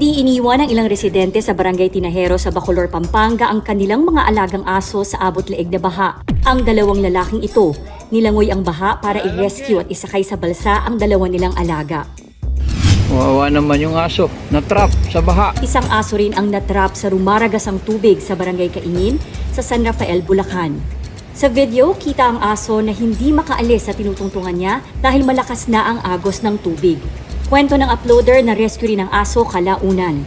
Hindi iniwan ng ilang residente sa Barangay Tinajero sa Bacolor, Pampanga ang kanilang mga alagang aso sa abot-leeg na baha. Ang dalawang lalaking ito, nilangoy ang baha para i-rescue at isakay sa balsa ang dalawa nilang alaga. Wawa naman yung aso, na-trap sa baha. Isang aso rin ang natrap sa rumaragasang tubig sa Barangay Kaingin sa San Rafael, Bulacan. Sa video, kita ang aso na hindi makaalis sa tinutungtungan niya dahil malakas na ang agos ng tubig. Kwento ng uploader na rescue rin ang aso kalaunan.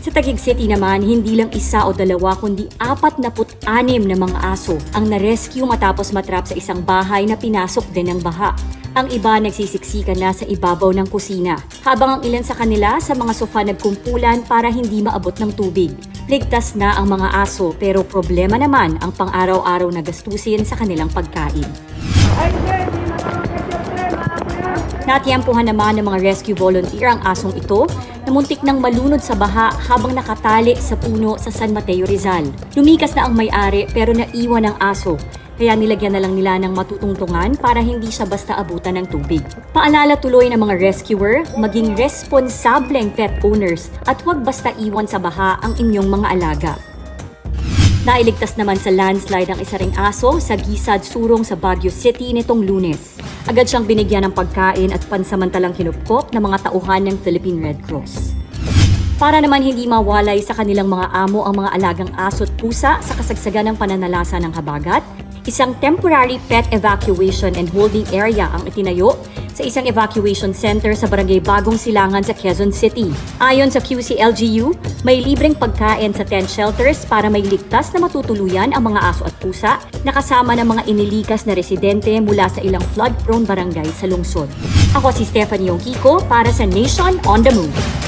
Sa Taguig City naman, hindi lang isa o dalawa kundi 46 na mga aso ang na-rescue matapos matrap sa isang bahay na pinasok din ng baha. Ang iba nagsisiksikan na sa ibabaw ng kusina, habang ang ilan sa kanila sa mga sofa nagkumpulan para hindi maabot ng tubig. Ligtas na ang mga aso pero problema naman ang pang-araw-araw na gastusin sa kanilang pagkain. Natiyempuhan naman ng mga rescue volunteer ang asong ito na muntik nang malunod sa baha habang nakatali sa puno sa San Mateo, Rizal. Lumikas na ang may-ari pero naiwan ang aso, kaya nilagyan na lang nila ng matutungtungan para hindi siya basta abutan ng tubig. Paalala tuloy ng mga rescuer, maging responsableng pet owners at huwag basta iwan sa baha ang inyong mga alaga. Nailigtas naman sa landslide ang isa ring aso sa Gisad Surong sa Baguio City nitong Lunes. Agad siyang binigyan ng pagkain at pansamantalang kinupkop ng mga tauhan ng Philippine Red Cross. Para naman hindi mawalay sa kanilang mga amo ang mga alagang aso at pusa sa kasagsagan ng pananalasa ng habagat, isang temporary pet evacuation and holding area ang itinayo sa isang evacuation center sa Barangay Bagong Silangan sa Quezon City. Ayon sa QC-LGU, may libreng pagkain sa tent shelters para may ligtas na matutuluyan ang mga aso at pusa na kasama ng mga inilikas na residente mula sa ilang flood-prone barangay sa lungsod. Ako si Stephanie Yongkiko para sa Nation on the Move.